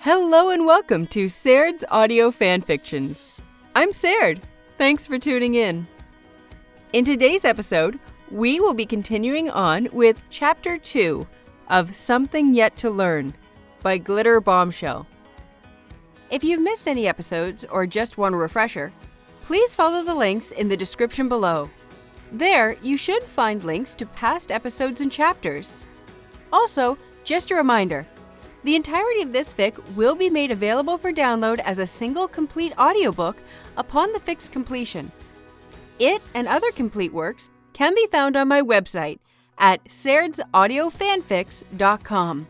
Hello and welcome to Serdd's Audio Fanfictions. I'm Serdd. Thanks for tuning in. In today's episode, we will be continuing on with Chapter 2 of Something Yet to Learn by Glitterbombshell. If you've missed any episodes or just want a refresher, please follow the links in the description below. There, you should find links to past episodes and chapters. Also, just a reminder, the entirety of this fic will be made available for download as a single complete audiobook upon the fic's completion. It and other complete works can be found on my website at serdsaudiofanfics.com.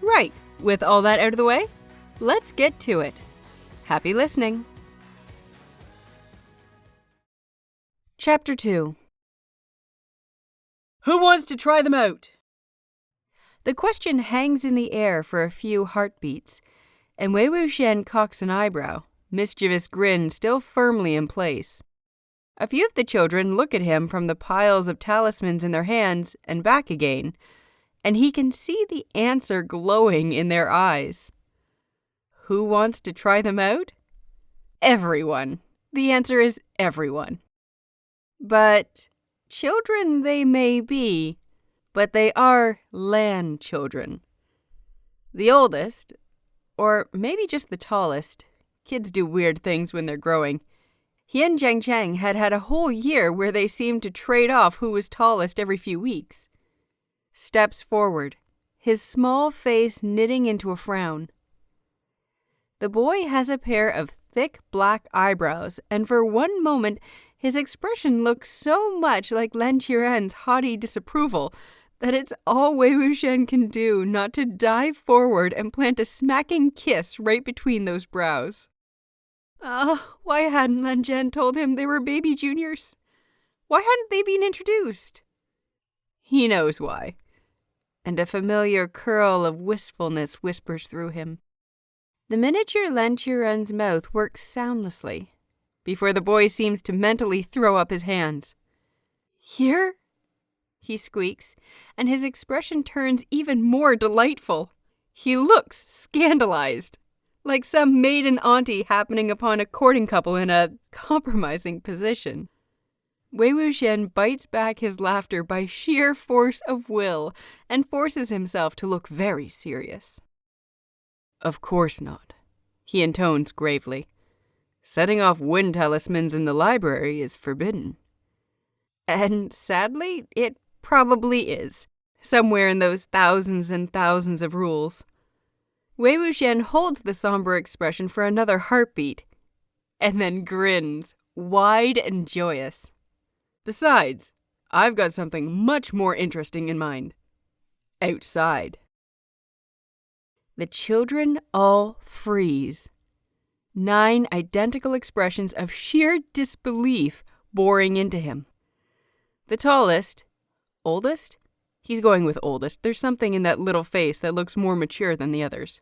Right, with all that out of the way, let's get to it. Happy listening. Chapter 2. Who wants to try them out? The question hangs in the air for a few heartbeats, and Wei Wuxian cocks an eyebrow, mischievous grin still firmly in place. A few of the children look at him from the piles of talismans in their hands and back again, and he can see the answer glowing in their eyes. Who wants to try them out? Everyone. The answer is everyone. But children they may be, but they are Lan children. The oldest, or maybe just the tallest, kids do weird things when they're growing. He and Jiang Chang had a whole year where they seemed to trade off who was tallest every few weeks. Steps forward, his small face knitting into a frown. The boy has a pair of thick black eyebrows, and for one moment his expression looks so much like Lan Qiren's haughty disapproval that it's all Wei Wuxian can do not to dive forward and plant a smacking kiss right between those brows. Why hadn't Lan Qiren told him they were baby juniors? Why hadn't they been introduced? He knows why, and a familiar curl of wistfulness whispers through him. The miniature Lan Qiren's mouth works soundlessly, before the boy seems to mentally throw up his hands. Here? He squeaks, and his expression turns even more delightful. He looks scandalized, like some maiden auntie happening upon a courting couple in a compromising position. Wei Wuxian bites back his laughter by sheer force of will and forces himself to look very serious. Of course not, he intones gravely. Setting off wind talismans in the library is forbidden. And sadly, it probably is, somewhere in those thousands and thousands of rules. Wei Wuxian holds the somber expression for another heartbeat, and then grins, wide and joyous. Besides, I've got something much more interesting in mind. Outside. The children all freeze. 9 identical expressions of sheer disbelief boring into him. The tallest, oldest? He's going with oldest. There's something in that little face that looks more mature than the others.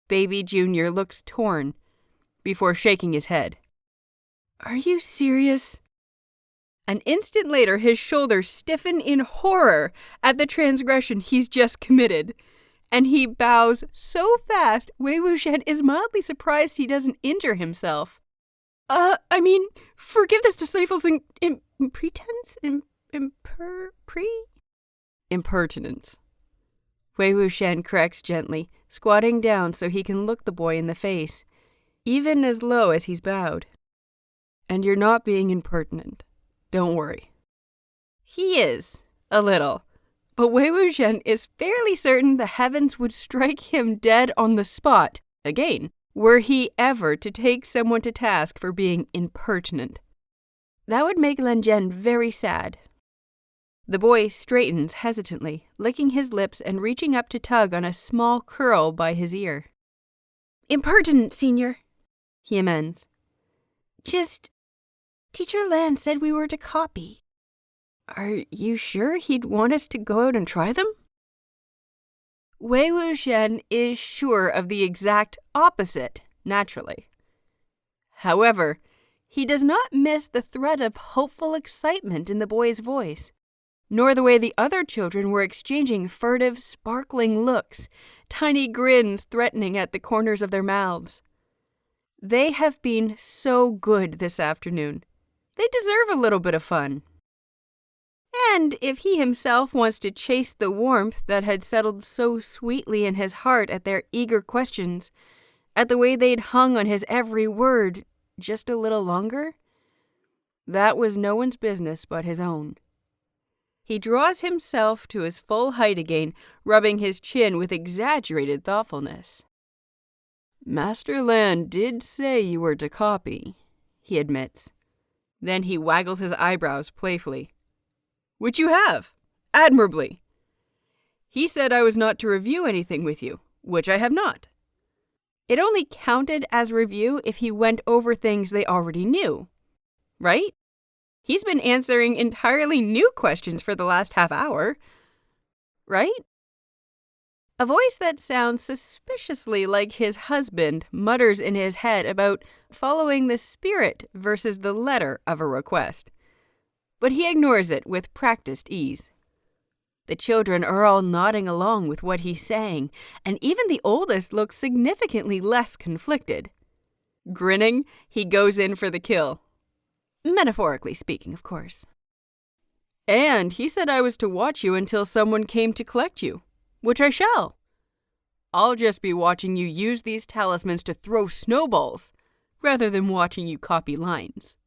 Baby Junior looks torn, before shaking his head. Are you serious? An instant later, his shoulders stiffen in horror at the transgression he's just committed, and he bows so fast, Wei Wuxian is mildly surprised he doesn't injure himself. Forgive this disciple's impertinence. Wei Wuxian corrects gently, squatting down so he can look the boy in the face, even as low as he's bowed. And you're not being impertinent. Don't worry. He is, a little, but Wei Wuxian is fairly certain the heavens would strike him dead on the spot, again, were he ever to take someone to task for being impertinent. That would make Lan Qiren very sad. The boy straightens hesitantly, licking his lips and reaching up to tug on a small curl by his ear. Impertinent, Senior, he amends. Just, Teacher Lan said we were to copy. Are you sure he'd want us to go out and try them? Wei Wuxian is sure of the exact opposite, naturally. However, he does not miss the thread of hopeful excitement in the boy's voice. nor the way the other children were exchanging furtive, sparkling looks, tiny grins threatening at the corners of their mouths. They have been so good this afternoon. They deserve a little bit of fun. And if he himself wants to chase the warmth that had settled so sweetly in his heart at their eager questions, at the way they'd hung on his every word just a little longer, that was no one's business but his own. He draws himself to his full height again, rubbing his chin with exaggerated thoughtfulness. Master Lan did say you were to copy, he admits. Then he waggles his eyebrows playfully. Which you have, admirably. He said I was not to review anything with you, which I have not. It only counted as review if he went over things they already knew, right? He's been answering entirely new questions for the last half hour, right? A voice that sounds suspiciously like his husband mutters in his head about following the spirit versus the letter of a request. But he ignores it with practiced ease. The children are all nodding along with what he's saying, and even the oldest looks significantly less conflicted. Grinning, he goes in for the kill. Metaphorically speaking, of course. And he said I was to watch you until someone came to collect you, which I shall. I'll just be watching you use these talismans to throw snowballs, rather than watching you copy lines.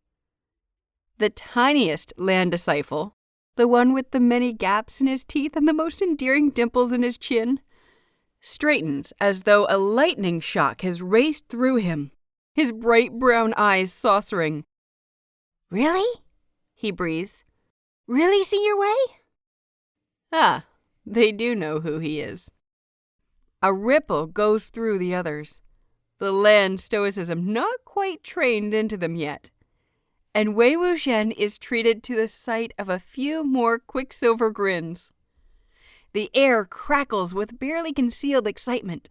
The tiniest Lan disciple, the one with the many gaps in his teeth and the most endearing dimples in his chin, straightens as though a lightning shock has raced through him, his bright brown eyes saucering. Really? He breathes. Really, Senior Wei? Ah, they do know who he is. A ripple goes through the others, the Lan stoicism not quite trained into them yet. And Weiwushan is treated to the sight of a few more quicksilver grins. The air crackles with barely concealed excitement.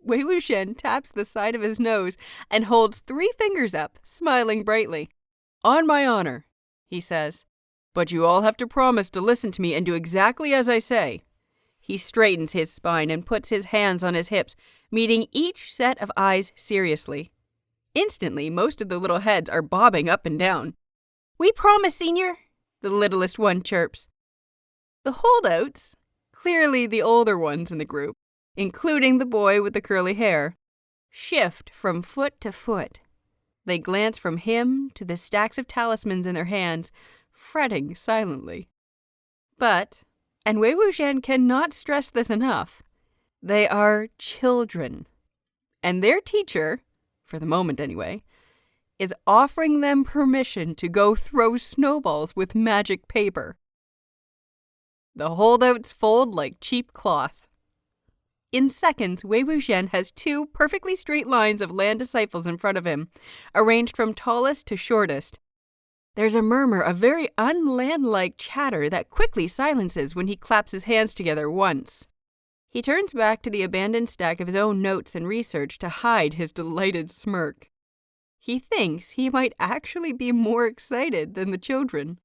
Weiwushan taps the side of his nose and holds 3 fingers up, smiling brightly. On my honor, he says, but you all have to promise to listen to me and do exactly as I say. He straightens his spine and puts his hands on his hips, meeting each set of eyes seriously. Instantly, most of the little heads are bobbing up and down. We promise, Senior, the littlest one chirps. The holdouts, clearly the older ones in the group, including the boy with the curly hair, shift from foot to foot. They glance from him to the stacks of talismans in their hands, fretting silently. But, and Weiwushan cannot stress this enough, they are children. And their teacher, for the moment anyway, is offering them permission to go throw snowballs with magic paper. The holdouts fold like cheap cloth. In seconds, Weiwushan has 2 perfectly straight lines of Lan disciples in front of him, arranged from tallest to shortest. There's a murmur of very un-Lan-like chatter that quickly silences when he claps his hands together once. He turns back to the abandoned stack of his own notes and research to hide his delighted smirk. He thinks he might actually be more excited than the children.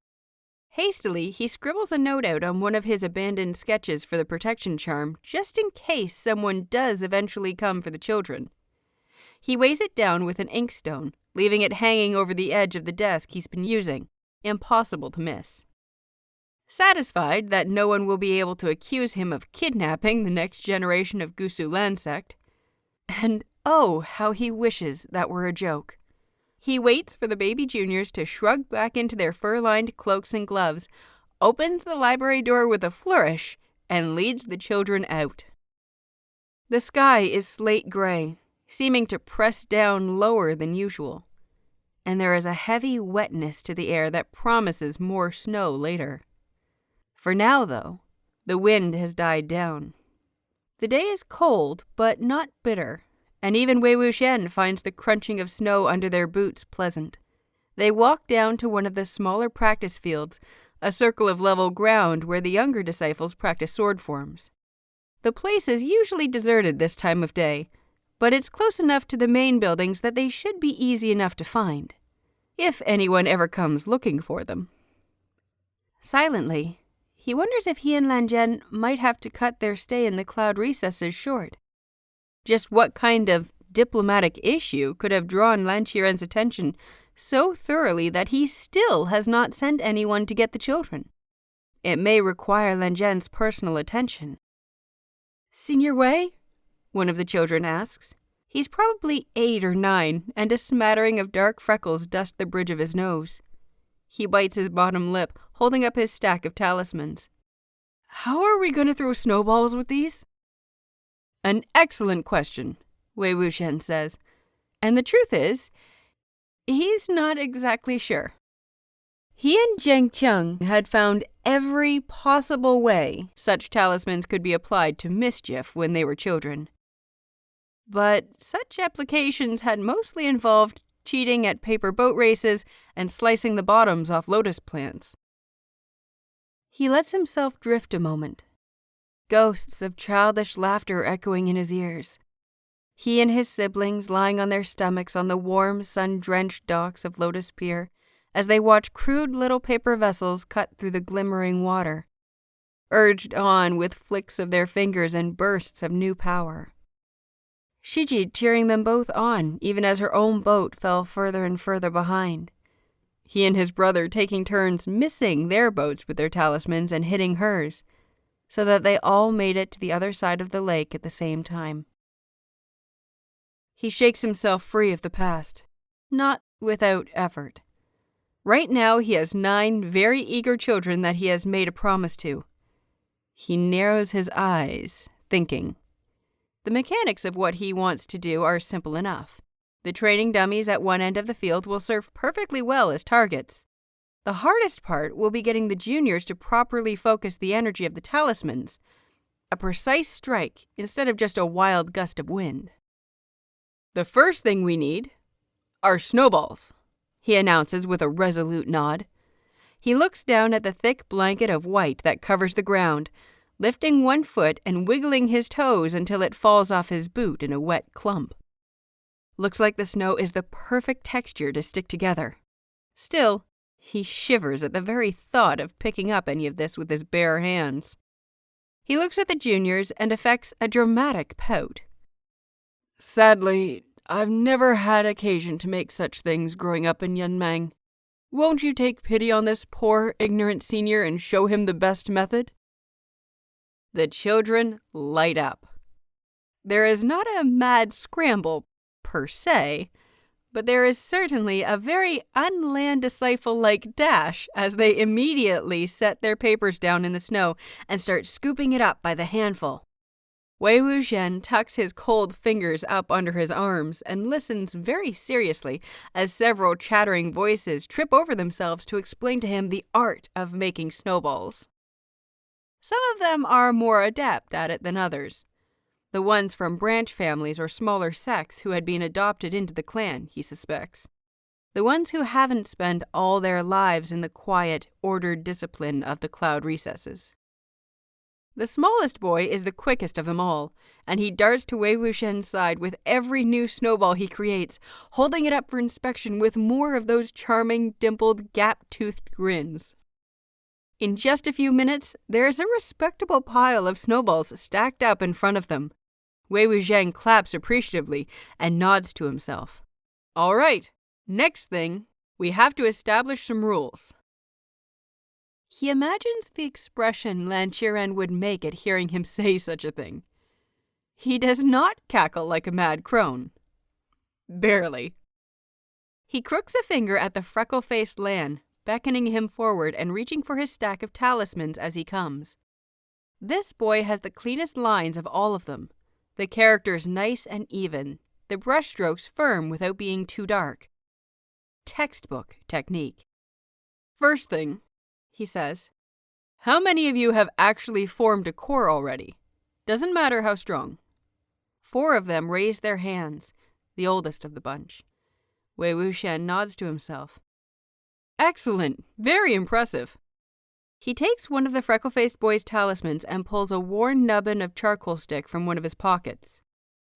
Hastily, he scribbles a note out on one of his abandoned sketches for the protection charm, just in case someone does eventually come for the children. He weighs it down with an inkstone, leaving it hanging over the edge of the desk he's been using, impossible to miss. Satisfied that no one will be able to accuse him of kidnapping the next generation of Gusu Lan sect, and oh, how he wishes that were a joke. He waits for the baby juniors to shrug back into their fur-lined cloaks and gloves, opens the library door with a flourish, and leads the children out. The sky is slate gray, seeming to press down lower than usual, and there is a heavy wetness to the air that promises more snow later. For now, though, the wind has died down. The day is cold, but not bitter, and even Weiwushan finds the crunching of snow under their boots pleasant. They walk down to one of the smaller practice fields, a circle of level ground where the younger disciples practice sword forms. The place is usually deserted this time of day, but it's close enough to the main buildings that they should be easy enough to find, if anyone ever comes looking for them. Silently, He wonders if he and Lan Qiren might have to cut their stay in the cloud recesses short. Just what kind of diplomatic issue could have drawn Lan Qiren's attention so thoroughly that he still has not sent anyone to get the children? It may require Lan Qiren's personal attention. "Senior Wei?" one of the children asks. He's probably 8 or 9, and a smattering of dark freckles dust the bridge of his nose. He bites his bottom lip, holding up his stack of talismans. "How are we going to throw snowballs with these?" "An excellent question," Wei Wuxian says. And the truth is, he's not exactly sure. He and Zheng Qiang had found every possible way such talismans could be applied to mischief when they were children. But such applications had mostly involved cheating at paper boat races and slicing the bottoms off lotus plants. He lets himself drift a moment, ghosts of childish laughter echoing in his ears. He and his siblings lying on their stomachs on the warm, sun-drenched docks of Lotus Pier as they watch crude little paper vessels cut through the glimmering water, urged on with flicks of their fingers and bursts of new power. Shiji cheering them both on, even as her own boat fell further and further behind. He and his brother taking turns missing their boats with their talismans and hitting hers, so that they all made it to the other side of the lake at the same time. He shakes himself free of the past, not without effort. Right now he has 9 very eager children that he has made a promise to. He narrows his eyes, thinking. The mechanics of what he wants to do are simple enough. The training dummies at one end of the field will serve perfectly well as targets. The hardest part will be getting the juniors to properly focus the energy of the talismans, a precise strike instead of just a wild gust of wind. "The first thing we need are snowballs," he announces with a resolute nod. He looks down at the thick blanket of white that covers the ground, lifting one foot and wiggling his toes until it falls off his boot in a wet clump. Looks like the snow is the perfect texture to stick together. Still, he shivers at the very thought of picking up any of this with his bare hands. He looks at the juniors and affects a dramatic pout. "Sadly, I've never had occasion to make such things growing up in Yunmeng. Won't you take pity on this poor, ignorant senior and show him the best method?" The children light up. There is not a mad scramble, per se, but there is certainly a very unlandisciple-like dash as they immediately set their papers down in the snow and start scooping it up by the handful. Weiwushan tucks his cold fingers up under his arms and listens very seriously as several chattering voices trip over themselves to explain to him the art of making snowballs. Some of them are more adept at it than others. The ones from branch families or smaller sects who had been adopted into the clan, he suspects. The ones who haven't spent all their lives in the quiet, ordered discipline of the cloud recesses. The smallest boy is the quickest of them all, and he darts to Wei Wuxian's side with every new snowball he creates, holding it up for inspection with more of those charming, dimpled, gap-toothed grins. In just a few minutes, there is a respectable pile of snowballs stacked up in front of them. Weiwuzhen claps appreciatively and nods to himself. "All right, next thing, we have to establish some rules." He imagines the expression Lan Qiren would make at hearing him say such a thing. He does not cackle like a mad crone. Barely. He crooks a finger at the freckle-faced Lan, beckoning him forward and reaching for his stack of talismans as he comes. This boy has the cleanest lines of all of them, the characters nice and even, the brushstrokes firm without being too dark. Textbook technique. "First thing," he says, "how many of you have actually formed a core already? Doesn't matter how strong." 4 of them raise their hands, the oldest of the bunch. Wei Wuxian nods to himself. "Excellent! Very impressive!" He takes one of the freckle-faced boy's talismans and pulls a worn nubbin of charcoal stick from one of his pockets.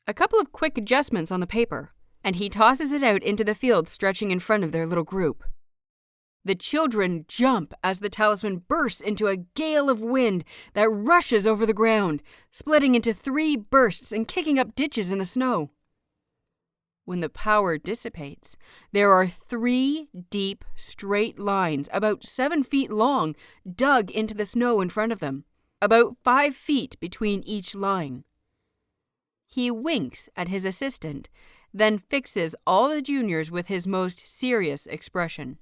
A couple of quick adjustments on the paper, and he tosses it out into the field stretching in front of their little group. The children jump as the talisman bursts into a gale of wind that rushes over the ground, splitting into 3 bursts and kicking up ditches in the snow. When the power dissipates, there are 3 deep, straight lines about 7 feet long dug into the snow in front of them, about 5 feet between each line. He winks at his assistant, then fixes all the juniors with his most serious expression.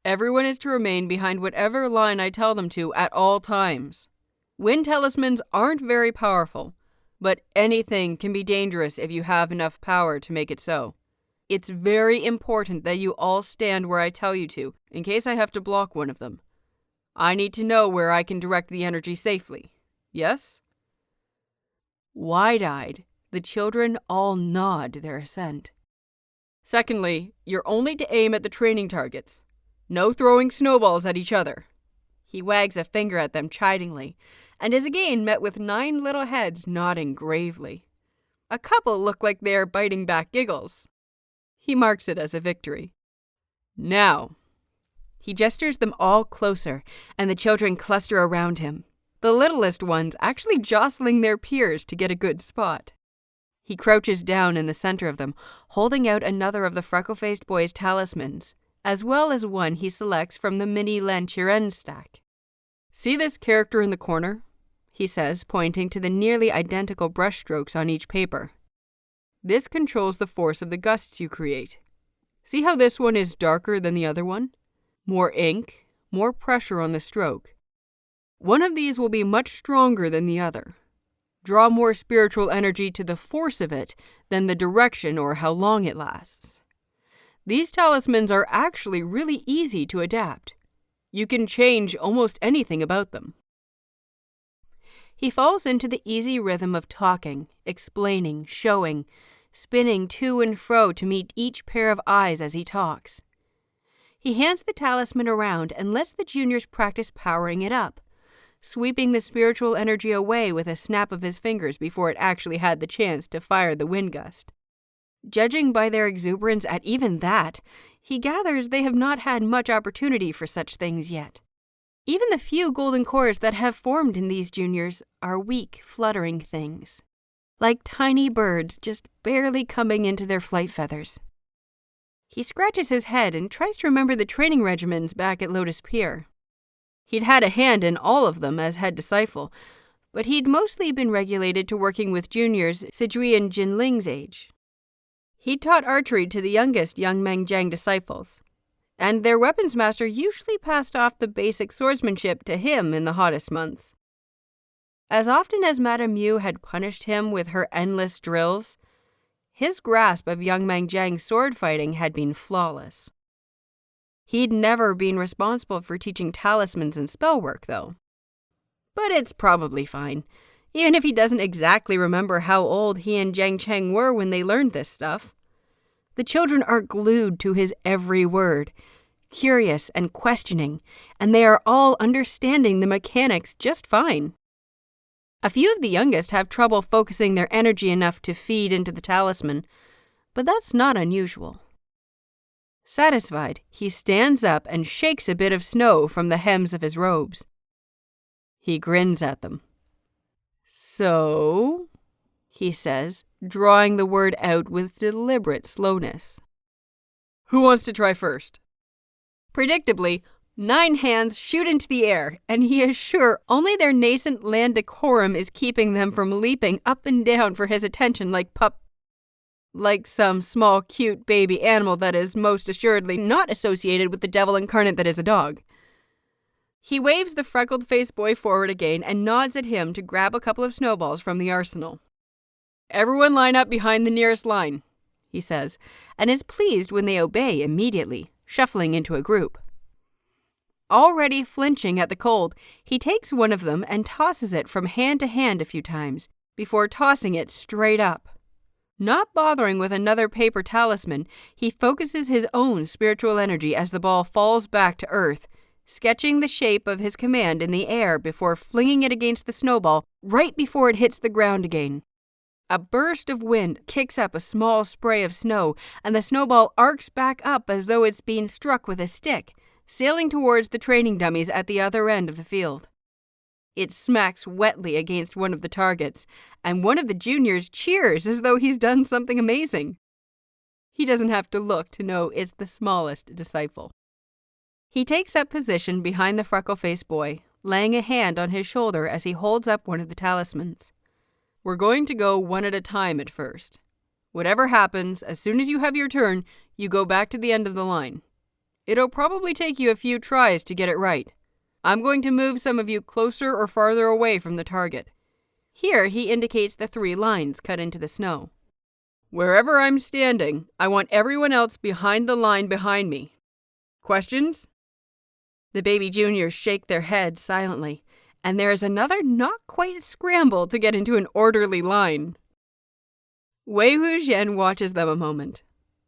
Everyone is to remain behind whatever line I tell them to at all times. Wind talismans aren't very powerful, but anything can be dangerous if you have enough power to make it so. It's very important that you all stand where I tell you to, in case I have to block one of them. I need to know where I can direct the energy safely. Yes? Wide-eyed, the children all nod their assent. Secondly, you're only to aim at the training targets. No throwing snowballs at each other. He wags a finger at them chidingly, and is again met with 9 little heads nodding gravely. A couple look like they're biting back giggles. He marks it as a victory. Now, he gestures them all closer, and the children cluster around him, the littlest ones actually jostling their peers to get a good spot. He crouches down in the center of them, holding out another of the freckle-faced boy's talismans, as well as one he selects from the mini Lan Qiren stack. See this character in the corner? He says, pointing to the nearly identical brushstrokes on each paper. This controls the force of the gusts you create. See how this one is darker than the other one? More ink, more pressure on the stroke. One of these will be much stronger than the other. Draw more spiritual energy to the force of it than the direction or how long it lasts. These talismans are actually really easy to adapt. You can change almost anything about them. He falls into the easy rhythm of talking, explaining, showing, spinning to and fro to meet each pair of eyes as he talks. He hands the talisman around and lets the juniors practice powering it up, sweeping the spiritual energy away with a snap of his fingers before it actually had the chance to fire the wind gust. Judging by their exuberance at even that, he gathers they have not had much opportunity for such things yet. Even the few golden cores that have formed in these juniors are weak, fluttering things, like tiny birds just barely coming into their flight feathers. He scratches his head and tries to remember the training regimens back at Lotus Pier. He'd had a hand in all of them as head disciple, but he'd mostly been regulated to working with juniors Sijui and Jinling's age. He taught archery to the youngest Young Mengjiang disciples, and their weapons master usually passed off the basic swordsmanship to him in the hottest months. As often as Madame Yu had punished him with her endless drills, his grasp of Young Mengjiang's sword fighting had been flawless. He'd never been responsible for teaching talismans and spellwork, though. But it's probably fine, even if he doesn't exactly remember how old he and Jiang Cheng were when they learned this stuff. The children are glued to his every word, curious and questioning, and they are all understanding the mechanics just fine. A few of the youngest have trouble focusing their energy enough to feed into the talisman, but that's not unusual. Satisfied, he stands up and shakes a bit of snow from the hems of his robes. He grins at them. So, he says, drawing the word out with deliberate slowness. Who wants to try first? Predictably, 9 hands shoot into the air, and he is sure only their nascent land decorum is keeping them from leaping up and down for his attention like some small, cute baby animal that is most assuredly not associated with the devil incarnate that is a dog. He waves the freckled-faced boy forward again and nods at him to grab a couple of snowballs from the arsenal. Everyone line up behind the nearest line, he says, and is pleased when they obey immediately, shuffling into a group. Already flinching at the cold, he takes one of them and tosses it from hand to hand a few times, before tossing it straight up. Not bothering with another paper talisman, he focuses his own spiritual energy as the ball falls back to earth, sketching the shape of his command in the air before flinging it against the snowball right before it hits the ground again. A burst of wind kicks up a small spray of snow, and the snowball arcs back up as though it's being struck with a stick, sailing towards the training dummies at the other end of the field. It smacks wetly against one of the targets, and one of the juniors cheers as though he's done something amazing. He doesn't have to look to know it's the smallest disciple. He takes up position behind the freckle-faced boy, laying a hand on his shoulder as he holds up one of the talismans. We're going to go one at a time at first. Whatever happens, as soon as you have your turn, you go back to the end of the line. It'll probably take you a few tries to get it right. I'm going to move some of you closer or farther away from the target. Here he indicates the 3 lines cut into the snow. Wherever I'm standing, I want everyone else behind the line behind me. Questions? The baby juniors shake their heads silently, and there is another not quite scramble to get into an orderly line. Weiwushan watches them a moment,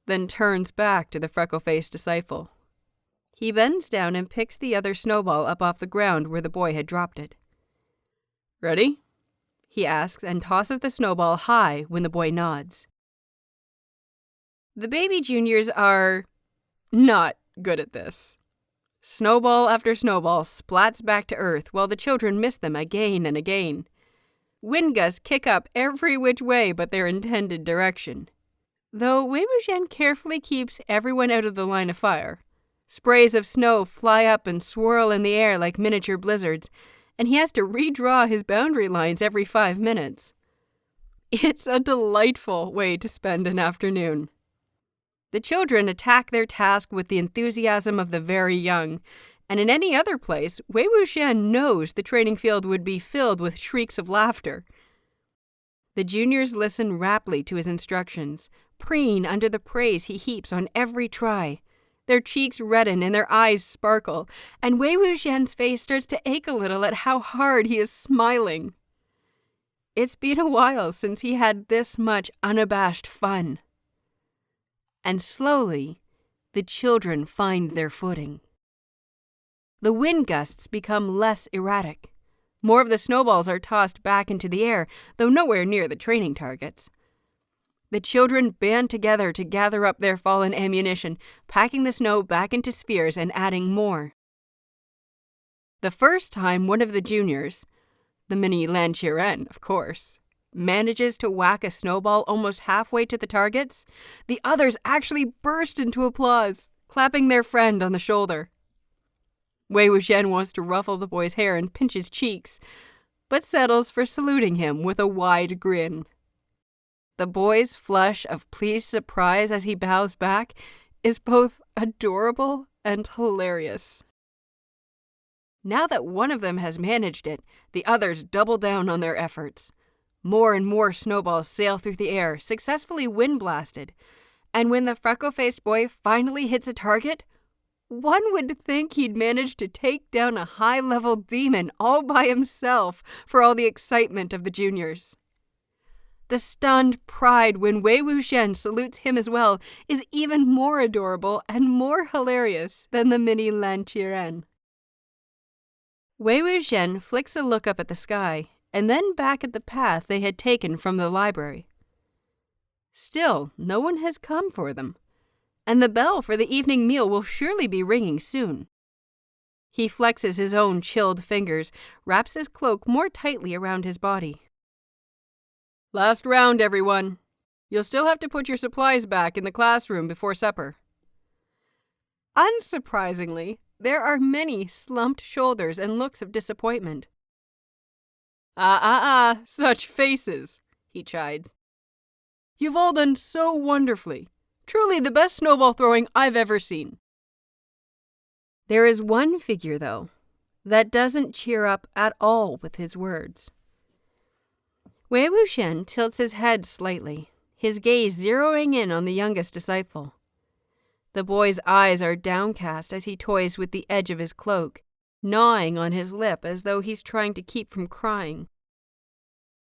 then turns back to the freckle-faced disciple. He bends down and picks the other snowball up off the ground where the boy had dropped it. Ready? He asks and tosses the snowball high when the boy nods. The baby juniors are not good at this. Snowball after snowball splats back to earth while the children miss them again and again. Wind gusts kick up every which way but their intended direction. Though Weiwushan carefully keeps everyone out of the line of fire. Sprays of snow fly up and swirl in the air like miniature blizzards, and he has to redraw his boundary lines every 5 minutes. It's a delightful way to spend an afternoon. The children attack their task with the enthusiasm of the very young, and in any other place, Wei Wuxian knows the training field would be filled with shrieks of laughter. The juniors listen raptly to his instructions, preen under the praise he heaps on every try. Their cheeks redden and their eyes sparkle, and Wei Wuxian's face starts to ache a little at how hard he is smiling. It's been a while since he had this much unabashed fun. And slowly, the children find their footing. The wind gusts become less erratic. More of the snowballs are tossed back into the air, though nowhere near the training targets. The children band together to gather up their fallen ammunition, packing the snow back into spheres and adding more. The first time one of the juniors, the mini Lan Qiren, of course, manages to whack a snowball almost halfway to the targets, the others actually burst into applause, clapping their friend on the shoulder. Wei Wuxian wants to ruffle the boy's hair and pinch his cheeks, but settles for saluting him with a wide grin. The boy's flush of pleased surprise as he bows back is both adorable and hilarious. Now that one of them has managed it, the others double down on their efforts. More and more snowballs sail through the air, successfully wind-blasted, and when the freckle-faced boy finally hits a target, one would think he'd managed to take down a high-level demon all by himself for all the excitement of the juniors. The stunned pride when Wei Wuxian salutes him as well is even more adorable and more hilarious than the mini Lan Qiren. Wei Wuxian flicks a look up at the sky, and then back at the path they had taken from the library. Still, no one has come for them, and the bell for the evening meal will surely be ringing soon. He flexes his own chilled fingers, wraps his cloak more tightly around his body. Last round, everyone. You'll still have to put your supplies back in the classroom before supper. Unsurprisingly, there are many slumped shoulders and looks of disappointment. Such faces, he chides. You've all done so wonderfully. Truly the best snowball throwing I've ever seen. There is one figure, though, that doesn't cheer up at all with his words. Wei Wuxian tilts his head slightly, his gaze zeroing in on the youngest disciple. The boy's eyes are downcast as he toys with the edge of his cloak, gnawing on his lip as though he's trying to keep from crying.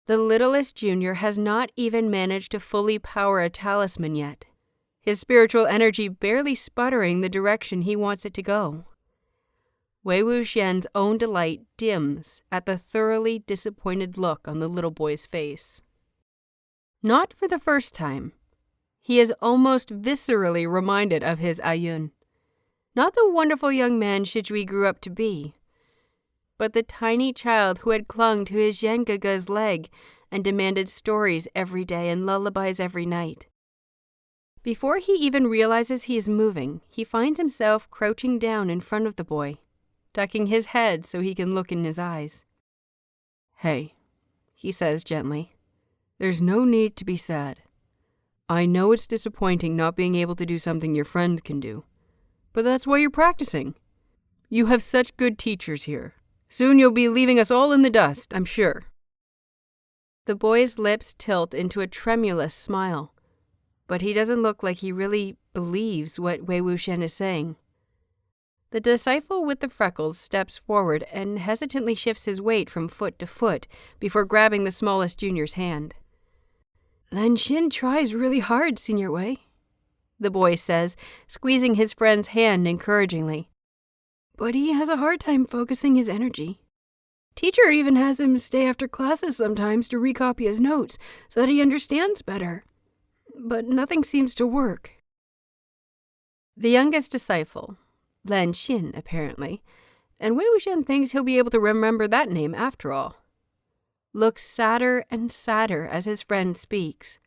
The littlest junior has not even managed to fully power a talisman yet, his spiritual energy barely sputtering the direction he wants it to go. Wei Wuxian's own delight dims at the thoroughly disappointed look on the little boy's face. Not for the first time, he is almost viscerally reminded of his Ayun. Not the wonderful young man Shijui grew up to be, but the tiny child who had clung to his Zhengaga's leg and demanded stories every day and lullabies every night. Before he even realizes he is moving, he finds himself crouching down in front of the boy, ducking his head so he can look in his eyes. "Hey," he says gently, "there's no need to be sad. I know it's disappointing not being able to do something your friend can do, but that's why you're practicing. You have such good teachers here. Soon you'll be leaving us all in the dust, I'm sure." The boy's lips tilt into a tremulous smile, but he doesn't look like he really believes what Wei Wuxian is saying. The disciple with the freckles steps forward and hesitantly shifts his weight from foot to foot before grabbing the smallest junior's hand. "Lan Qiren tries really hard, Senior Wei," the boy says, squeezing his friend's hand encouragingly. "But he has a hard time focusing his energy. Teacher even has him stay after classes sometimes to recopy his notes so that he understands better. But nothing seems to work." The youngest disciple, Lan Qiren apparently, and Wei Wuxian thinks he'll be able to remember that name after all, looks sadder and sadder as his friend speaks,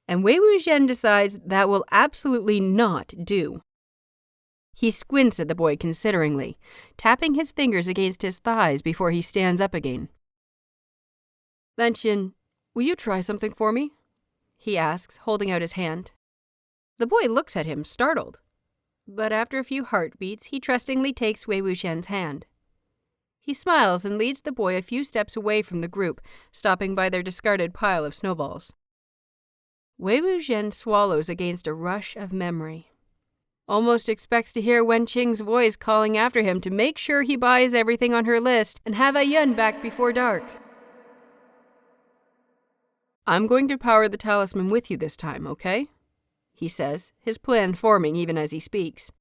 and Wei Wuxian decides that will absolutely not do. He squints at the boy consideringly, tapping his fingers against his thighs before he stands up again. "Lan Qiren, will you try something for me?" he asks, holding out his hand. The boy looks at him, startled, but after a few heartbeats, he trustingly takes Wei Wuxian's hand. He smiles and leads the boy a few steps away from the group, stopping by their discarded pile of snowballs. Wei Wuxian swallows against a rush of memory. Almost expects to hear Wen Qing's voice calling after him to make sure he buys everything on her list and have a yun back before dark. "I'm going to power the talisman with you this time, okay?" he says, his plan forming even as he speaks.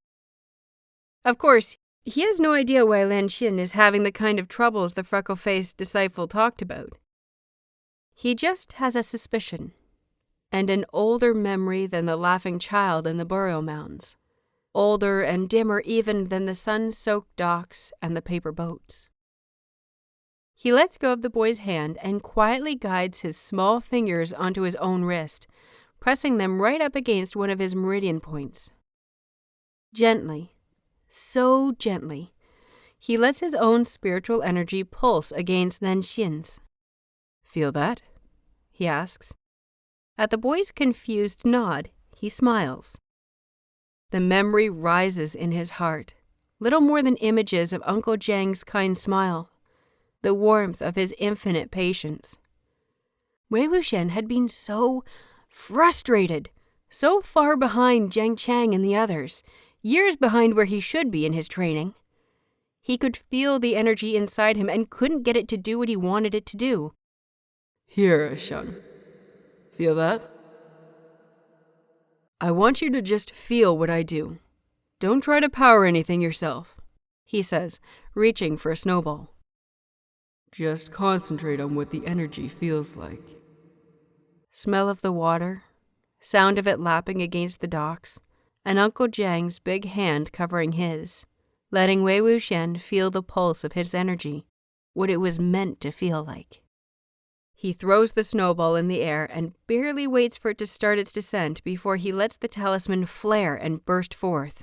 Of course, he has no idea why Lan Qiren is having the kind of troubles the freckle-faced disciple talked about. He just has a suspicion, and an older memory than the laughing child in the burial mounds. Older and dimmer even than the sun-soaked docks and the paper boats. He lets go of the boy's hand and quietly guides his small fingers onto his own wrist, pressing them right up against one of his meridian points. Gently, so gently, he lets his own spiritual energy pulse against Lan Qiren's. "Feel that?" he asks. At the boy's confused nod, he smiles. The memory rises in his heart, little more than images of Uncle Jiang's kind smile, the warmth of his infinite patience. Wei Wuxian had been so frustrated, so far behind Jiang Chang and the others, years behind where he should be in his training. He could feel the energy inside him and couldn't get it to do what he wanted it to do. "Here, Shun. Feel that? I want you to just feel what I do. Don't try to power anything yourself," he says, reaching for a snowball. "Just concentrate on what the energy feels like." Smell of the water, sound of it lapping against the docks, and Uncle Jiang's big hand covering his, letting Wei Wuxian feel the pulse of his energy, what it was meant to feel like. He throws the snowball in the air and barely waits for it to start its descent before he lets the talisman flare and burst forth.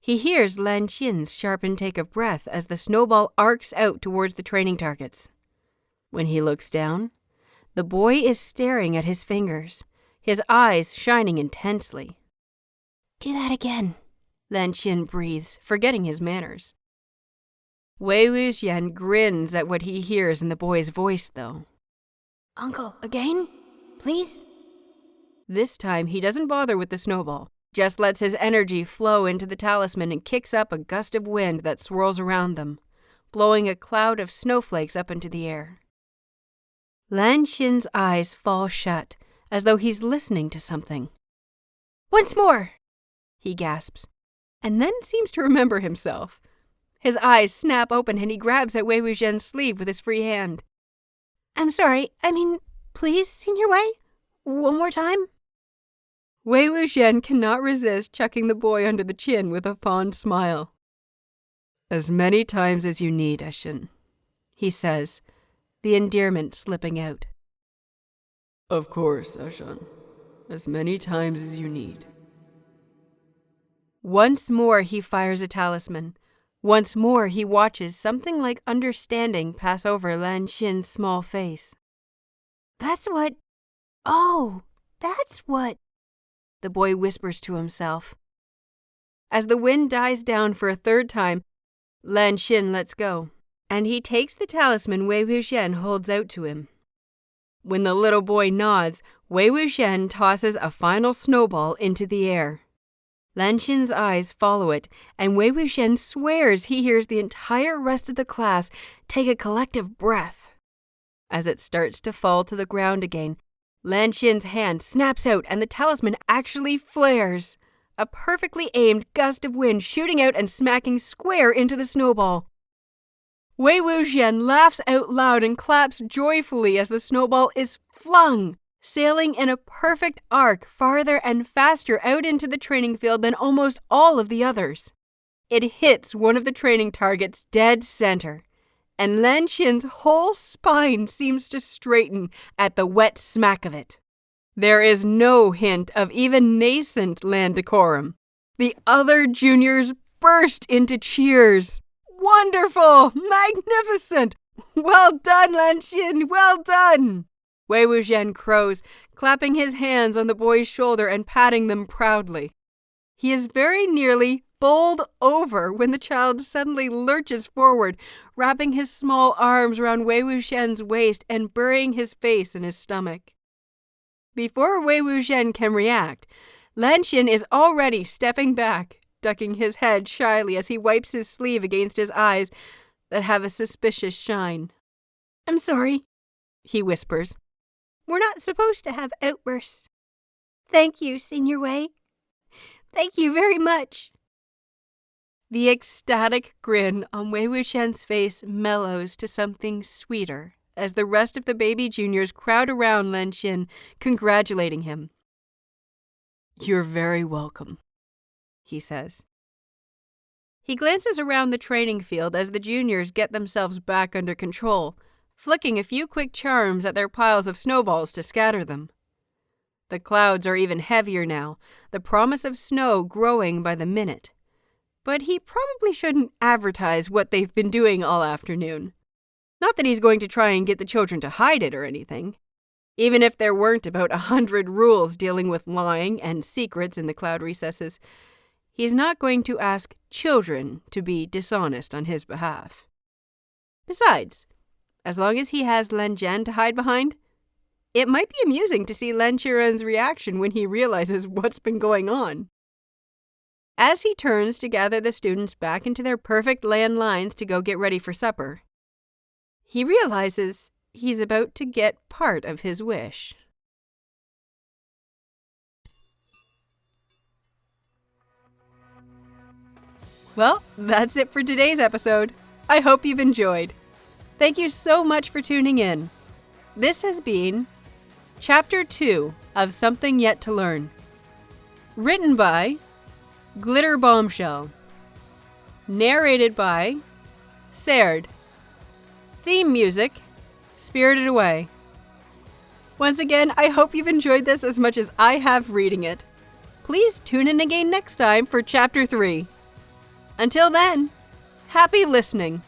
He hears Lan Qiren's sharp intake of breath as the snowball arcs out towards the training targets. When he looks down, the boy is staring at his fingers, his eyes shining intensely. "Do that again," Lan Qiren breathes, forgetting his manners. Wei Wuxian grins at what he hears in the boy's voice, though. "Uncle, again? Please?" This time, he doesn't bother with the snowball, just lets his energy flow into the talisman and kicks up a gust of wind that swirls around them, blowing a cloud of snowflakes up into the air. Lan Qiren's eyes fall shut, as though he's listening to something. "Once more!" he gasps, and then seems to remember himself. His eyes snap open and he grabs at Wei Wuxian's sleeve with his free hand. "I'm sorry, please, Senior Wei? One more time?" Wei Wuxian cannot resist chucking the boy under the chin with a fond smile. "As many times as you need, Eshin," he says, the endearment slipping out. "Of course, Eshin. As many times as you need." Once more he fires a talisman. Once more he watches something like understanding pass over Lan Qiren's small face. That's what, the boy whispers to himself. As the wind dies down for a third time, Lan Qiren lets go, and he takes the talisman Wei Wuxian holds out to him. When the little boy nods, Wei Wuxian tosses a final snowball into the air. Lan Qiren's eyes follow it, and Wei Wuxian swears he hears the entire rest of the class take a collective breath. As it starts to fall to the ground again, Lan Qiren's hand snaps out and the talisman actually flares, a perfectly aimed gust of wind shooting out and smacking square into the snowball. Wei Wuxian laughs out loud and claps joyfully as the snowball is flung, sailing in a perfect arc farther and faster out into the training field than almost all of the others. It hits one of the training targets dead center, and Lan Qiren's whole spine seems to straighten at the wet smack of it. There is no hint of even nascent land decorum. The other juniors burst into cheers. "Wonderful! Magnificent! Well done, Lan Qiren! Well done!" Weiwushan crows, clapping his hands on the boy's shoulder and patting them proudly. He is very nearly bowled over when the child suddenly lurches forward, wrapping his small arms around Weiwushan's waist and burying his face in his stomach. Before Weiwushan can react, Lan Qiren is already stepping back, ducking his head shyly as he wipes his sleeve against his eyes that have a suspicious shine. "I'm sorry," he whispers. "We're not supposed to have outbursts. Thank you, Senior Wei. Thank you very much." The ecstatic grin on Wei Wuxian's face mellows to something sweeter as the rest of the baby juniors crowd around Lan Qiren, congratulating him. "You're very welcome," he says. He glances around the training field as the juniors get themselves back under control, flicking a few quick charms at their piles of snowballs to scatter them. The clouds are even heavier now, the promise of snow growing by the minute. But he probably shouldn't advertise what they've been doing all afternoon. Not that he's going to try and get the children to hide it or anything. Even if there weren't about 100 rules dealing with lying and secrets in the cloud recesses, he's not going to ask children to be dishonest on his behalf. Besides, as long as he has Lan Qiren to hide behind, it might be amusing to see Lan Qiren's reaction when he realizes what's been going on. As he turns to gather the students back into their perfect land lines to go get ready for supper, he realizes he's about to get part of his wish. Well, that's it for today's episode. I hope you've enjoyed. Thank you so much for tuning in. This has been Chapter 2 of Something Yet to Learn. Written by Glitterbombshell. Narrated by Serdd. Theme music, Spirited Away. Once again, I hope you've enjoyed this as much as I have reading it. Please tune in again next time for Chapter 3. Until then, happy listening!